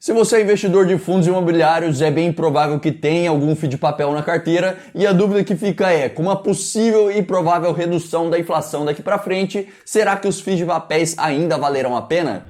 Se você é investidor de fundos imobiliários, é bem provável que tenha algum FII de papel na carteira e a dúvida que fica é, com uma possível e provável redução da inflação daqui para frente, será que os FIIs de papéis ainda valerão a pena?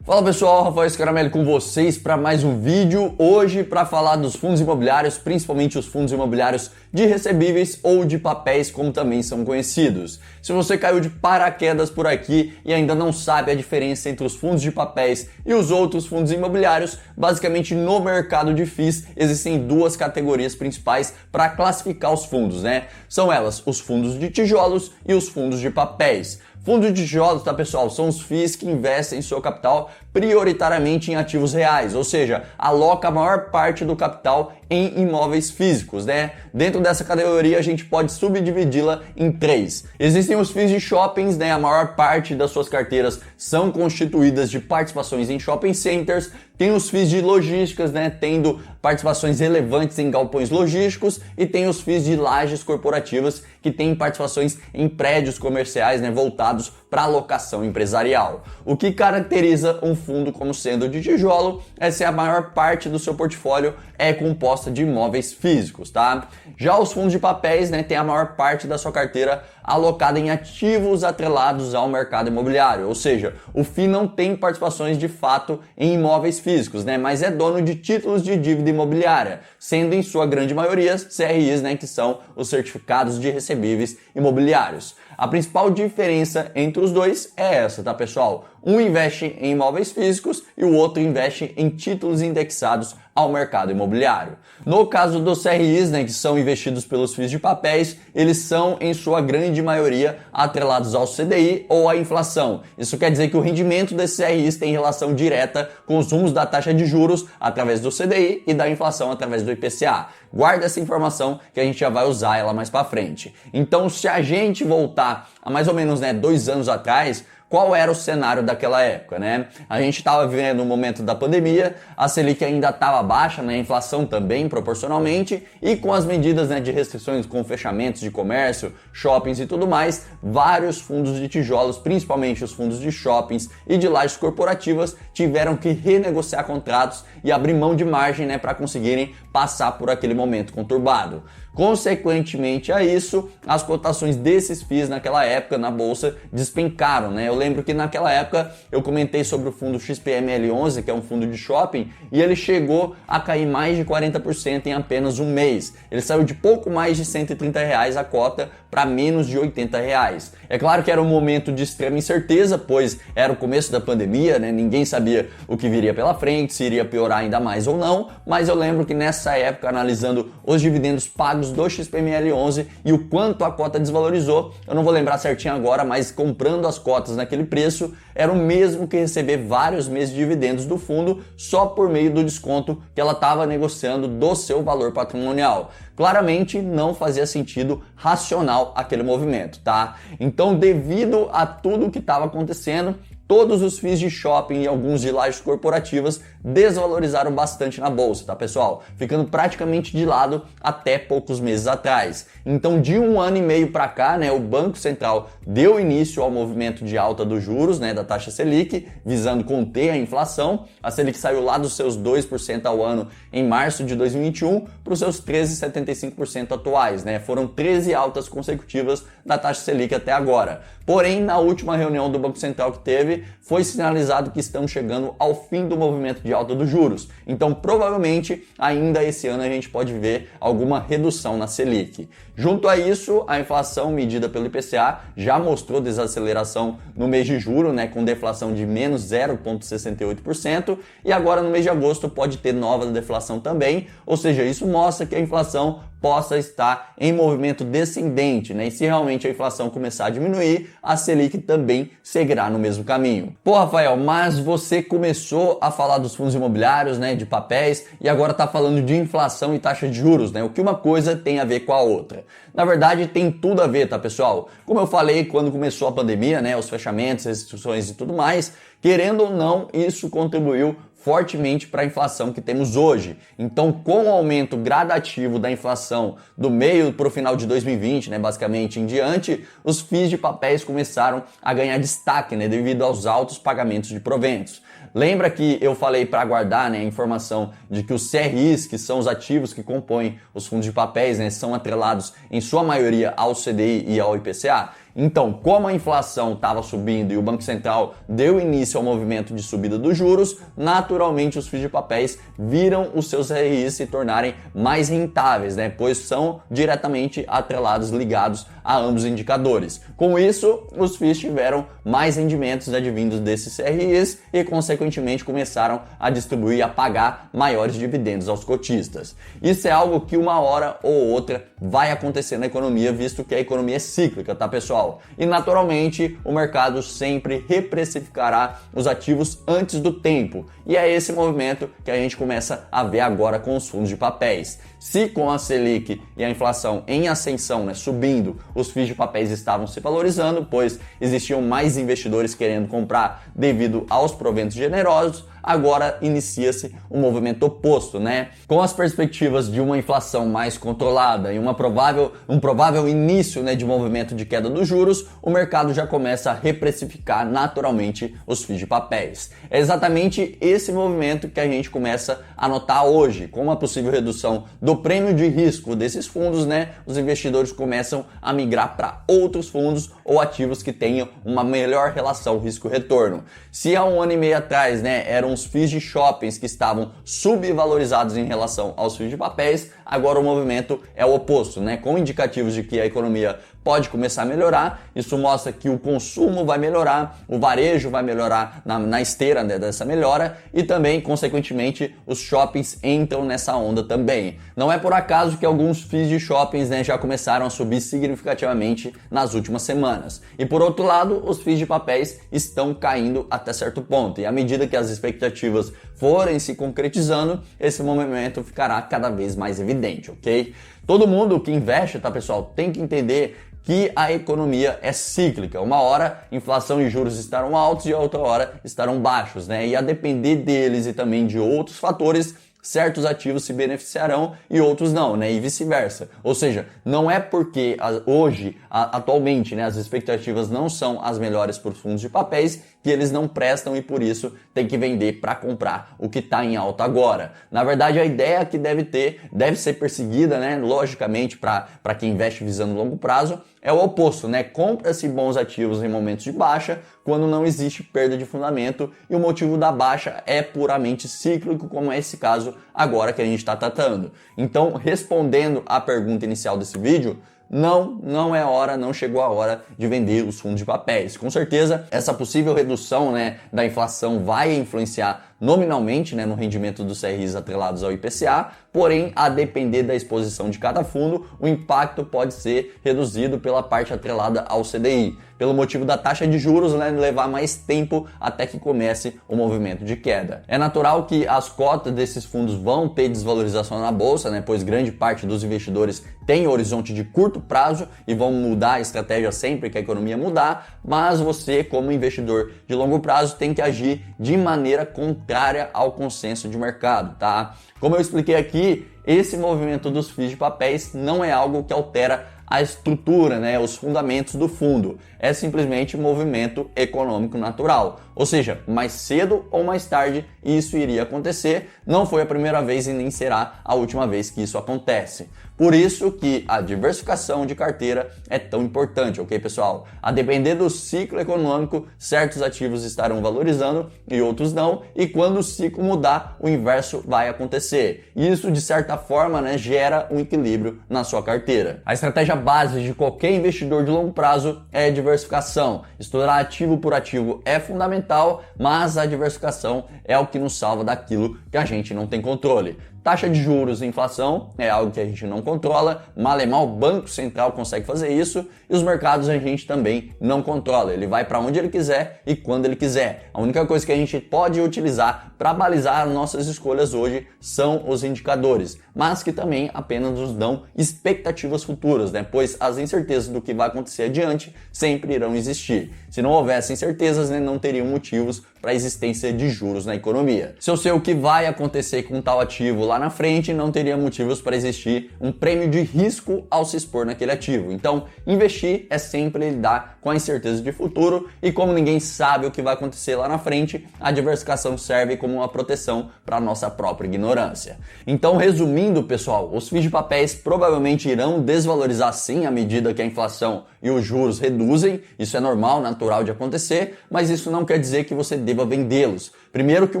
Fala pessoal, Rafael Scaramelli com vocês para mais um vídeo, hoje para falar dos fundos imobiliários, principalmente os fundos imobiliários de recebíveis ou de papéis, como também são conhecidos. Se você caiu de paraquedas por aqui e ainda não sabe a diferença entre os fundos de papéis e os outros fundos imobiliários, basicamente no mercado de FIIs existem duas categorias principais para classificar os fundos, né? São elas os fundos de tijolos e os fundos de papéis. Fundos de tijolos, tá pessoal, são os FIIs que investem seu capital prioritariamente em ativos reais, ou seja, aloca a maior parte do capital em imóveis físicos, né? Dentro dessa categoria a gente pode subdividi-la em três. Existem os FIIs de shoppings, né? A maior parte das suas carteiras são constituídas de participações em shopping centers. Tem os FIIs de logísticas, né? Tendo participações relevantes em galpões logísticos, e tem os FIIs de lajes corporativas que têm participações em prédios comerciais, né? Voltados para alocação empresarial. O que caracteriza um fundo como sendo de tijolo é se a maior parte do seu portfólio é composta de imóveis físicos, tá? Já os fundos de papéis, né, tem a maior parte da sua carteira alocada em ativos atrelados ao mercado imobiliário, ou seja, o FII não tem participações de fato em imóveis físicos, né, mas é dono de títulos de dívida imobiliária, sendo em sua grande maioria CRIs, né, que são os certificados de recebíveis imobiliários. A principal diferença entre os dois é essa, tá pessoal? Um investe em imóveis físicos e o outro investe em títulos indexados ao mercado imobiliário. No caso dos CRIs, né, que são investidos pelos FIIs de papéis, eles são em sua grande maioria atrelados ao CDI ou à inflação. Isso quer dizer que o rendimento desses CRIs tem relação direta com os rumos da taxa de juros através do CDI e da inflação através do IPCA. Guarda essa informação que a gente já vai usar ela mais para frente. Então, se a gente voltar a mais ou menos 2 anos atrás, qual era o cenário daquela época, né? A gente estava vivendo o momento da pandemia, a Selic ainda estava baixa, né? A inflação também proporcionalmente, e com as medidas, né, de restrições com fechamentos de comércio, shoppings e tudo mais, vários fundos de tijolos, principalmente os fundos de shoppings e de lajes corporativas, tiveram que renegociar contratos e abrir mão de margem, né, para conseguirem passar por aquele momento conturbado. Consequentemente a isso, as cotações desses FIIs naquela época na bolsa despencaram, né? Eu lembro que naquela época eu comentei sobre o fundo XPML11, que é um fundo de shopping, e ele chegou a cair mais de 40% em apenas um mês. Ele saiu de pouco mais de R$130 a cota para menos de R$80. É claro que era um momento de extrema incerteza, pois era o começo da pandemia, né? Ninguém sabia o que viria pela frente, se iria piorar ainda mais ou não, mas eu lembro que nessa época, analisando os dividendos pagos do XPML11 e o quanto a cota desvalorizou, eu não vou lembrar certinho agora, mas comprando as cotas naquele preço, era o mesmo que receber vários meses de dividendos do fundo só por meio do desconto que ela estava negociando do seu valor patrimonial. Claramente não fazia sentido racional aquele movimento, tá? Então, devido a tudo que estava acontecendo, todos os FIIs de shopping e alguns de lajes corporativas desvalorizaram bastante na bolsa, tá pessoal? Ficando praticamente de lado até poucos meses atrás. Então, de 1 ano e meio para cá, né, o Banco Central deu início ao movimento de alta dos juros, né, da taxa Selic, visando conter a inflação. A Selic saiu lá dos seus 2% ao ano em março de 2021 para os seus 13,75% atuais, né? Foram 13 altas consecutivas da taxa Selic até agora. Porém, na última reunião do Banco Central que teve, foi sinalizado que estamos chegando ao fim do movimento de alta dos juros. Então, provavelmente, ainda esse ano a gente pode ver alguma redução na Selic. Junto a isso, a inflação medida pelo IPCA já mostrou desaceleração no mês de julho, né, com deflação de menos 0,68%, e agora no mês de agosto pode ter nova deflação também, ou seja, isso mostra que a inflação possa estar em movimento descendente, né? E se realmente a inflação começar a diminuir, a Selic também seguirá no mesmo caminho. Pô, Rafael, mas você começou a falar dos fundos imobiliários, né, de papéis, e agora está falando de inflação e taxa de juros, né? O que uma coisa tem a ver com a outra? Na verdade, tem tudo a ver, tá, pessoal? Como eu falei quando começou a pandemia, né, os fechamentos, restrições e tudo mais, querendo ou não, isso contribuiu fortemente para a inflação que temos hoje. Então, com o aumento gradativo da inflação do meio para o final de 2020, né, basicamente em diante, os FIIs de papéis começaram a ganhar destaque, né, devido aos altos pagamentos de proventos. Lembra que eu falei para guardar, né, a informação de que os CRIs, que são os ativos que compõem os fundos de papéis, né, são atrelados em sua maioria ao CDI e ao IPCA? Então, como a inflação estava subindo e o Banco Central deu início ao movimento de subida dos juros, naturalmente os FIIs de papéis viram os seus CRIs se tornarem mais rentáveis, né? Pois são diretamente atrelados, ligados a ambos os indicadores. Com isso, os FIIs tiveram mais rendimentos advindos desses CRIs e, consequentemente, começaram a distribuir e a pagar maiores dividendos aos cotistas. Isso é algo que uma hora ou outra vai acontecer na economia, visto que a economia é cíclica, tá, pessoal? E naturalmente o mercado sempre reprecificará os ativos antes do tempo. E é esse movimento que a gente começa a ver agora com os fundos de papéis. Se com a Selic e a inflação em ascensão, né, subindo, os FIIs de papéis estavam se valorizando, pois existiam mais investidores querendo comprar devido aos proventos generosos, agora inicia-se um movimento oposto, né? Com as perspectivas de uma inflação mais controlada e um provável início, né, de movimento de queda dos juros, o mercado já começa a reprecificar naturalmente os FIIs de papéis. É exatamente esse movimento que a gente começa a notar hoje. Com uma possível redução do prêmio de risco desses fundos, né, os investidores começam a migrar para outros fundos ou ativos que tenham uma melhor relação risco-retorno. Se há um ano e meio atrás, né, eram os FIIs de shoppings que estavam subvalorizados em relação aos FIIs de papéis, agora o movimento é o oposto, né? Com indicativos de que a economia pode começar a melhorar, isso mostra que o consumo vai melhorar, o varejo vai melhorar na esteira, né, dessa melhora e também, consequentemente, os shoppings entram nessa onda também. Não é por acaso que alguns FIIs de shoppings, né, já começaram a subir significativamente nas últimas semanas. E por outro lado, os FIIs de papéis estão caindo até certo ponto. E à medida que as expectativas forem se concretizando, esse movimento ficará cada vez mais evidente, ok? Todo mundo que investe, tá, pessoal, tem que entender que a economia é cíclica. Uma hora inflação e juros estarão altos e a outra hora estarão baixos, né? E a depender deles e também de outros fatores, certos ativos se beneficiarão e outros não, né? E vice-versa. Ou seja, não é porque hoje, atualmente, né, as expectativas não são as melhores para os fundos de papéis que eles não prestam e por isso tem que vender para comprar o que está em alta agora. Na verdade, a ideia que deve ser perseguida, né, logicamente, para quem investe visando longo prazo, é o oposto, né? Compra-se bons ativos em momentos de baixa quando não existe perda de fundamento e o motivo da baixa é puramente cíclico, como é esse caso agora que a gente está tratando. Então, respondendo à pergunta inicial desse vídeo, não chegou a hora de vender os fundos de papéis. Com certeza, essa possível redução, né, da inflação vai influenciar nominalmente, né, no rendimento dos CRIs atrelados ao IPCA, porém, a depender da exposição de cada fundo, o impacto pode ser reduzido pela parte atrelada ao CDI, pelo motivo da taxa de juros, né, levar mais tempo até que comece o movimento de queda. É natural que as cotas desses fundos vão ter desvalorização na bolsa, né, pois grande parte dos investidores tem horizonte de curto prazo e vão mudar a estratégia sempre que a economia mudar, mas você, como investidor de longo prazo, tem que agir de maneira contrária ao consenso de mercado, tá? Como eu expliquei aqui, esse movimento dos FIIs de papéis não é algo que altera a estrutura, né, os fundamentos do fundo. É simplesmente um movimento econômico natural. Ou seja, mais cedo ou mais tarde isso iria acontecer. Não foi a primeira vez e nem será a última vez que isso acontece. Por isso que a diversificação de carteira é tão importante, ok, pessoal? A depender do ciclo econômico, certos ativos estarão valorizando e outros não, e quando o ciclo mudar, o inverso vai acontecer. Isso, de certa forma, né, gera um equilíbrio na sua carteira. A estratégia base de qualquer investidor de longo prazo é a diversificação. Estudar ativo por ativo é fundamental, mas a diversificação é o que nos salva daquilo que a gente não tem controle. Taxa de juros e inflação é algo que a gente não controla, mal e mal o Banco Central consegue fazer isso e os mercados a gente também não controla. Ele vai para onde ele quiser e quando ele quiser. A única coisa que a gente pode utilizar para balizar nossas escolhas hoje são os indicadores, mas que também apenas nos dão expectativas futuras, né? Pois as incertezas do que vai acontecer adiante sempre irão existir. Se não houvesse incertezas, né, não teriam motivos para a existência de juros na economia. Se eu sei o que vai acontecer com tal ativo lá na frente, não teria motivos para existir um prêmio de risco ao se expor naquele ativo. Então, investir é sempre lidar com a incerteza de futuro e como ninguém sabe o que vai acontecer lá na frente, a diversificação serve como uma proteção para a nossa própria ignorância. Então, resumindo, pessoal, os FIIs de papéis provavelmente irão desvalorizar sim à medida que a inflação e os juros reduzem, isso é normal, natural de acontecer, mas isso não quer dizer que você deva vendê-los. Primeiro que o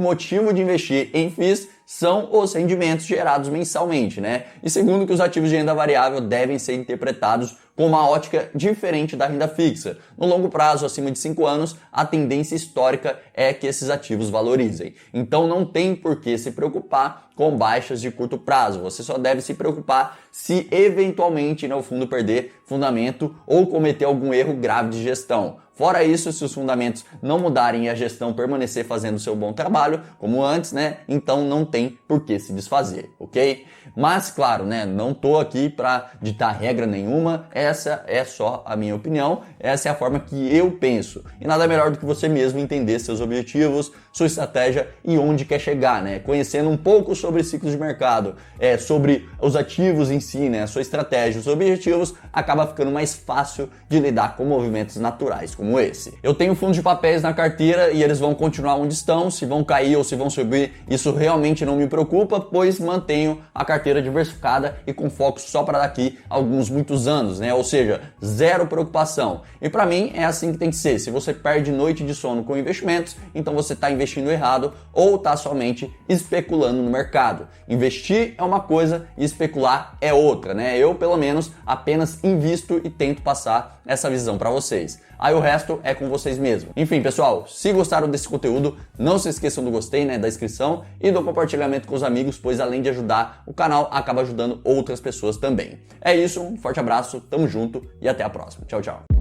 motivo de investir em FIIs são os rendimentos gerados mensalmente, né? E segundo que os ativos de renda variável devem ser interpretados com uma ótica diferente da renda fixa. No longo prazo, acima de 5 anos, a tendência histórica é que esses ativos valorizem. Então não tem por que se preocupar com baixas de curto prazo. Você só deve se preocupar se eventualmente o fundo perder fundamento ou cometer algum erro grave de gestão. Fora isso, se os fundamentos não mudarem e a gestão permanecer fazendo o seu bom trabalho, como antes, né? Então não tem por que se desfazer, ok? Mas, claro, né? Não tô aqui para ditar regra nenhuma, essa é só a minha opinião, essa é a forma que eu penso. E nada melhor do que você mesmo entender seus objetivos, sua estratégia e onde quer chegar, né? Conhecendo um pouco sobre ciclos de mercado, sobre os ativos em si, né? Sua estratégia, os objetivos, acaba ficando mais fácil de lidar com movimentos naturais como esse. Eu tenho fundos de papéis na carteira e eles vão continuar onde estão, se vão cair ou se vão subir, isso realmente não me preocupa, pois mantenho a carteira diversificada e com foco só para daqui a muitos anos, né? Ou seja, zero preocupação. E para mim é assim que tem que ser. Se você perde noite de sono com investimentos, então você está investindo errado ou está somente especulando no mercado. Investir é uma coisa e especular é outra, né? Eu, pelo menos, apenas invisto e tento passar essa visão para vocês. Aí o resto é com vocês mesmos. Enfim, pessoal, se gostaram desse conteúdo, não se esqueçam do gostei, né, da inscrição e do compartilhamento com os amigos, pois além de ajudar o canal, acaba ajudando outras pessoas também. É isso, um forte abraço, tamo junto e até a próxima. Tchau, tchau.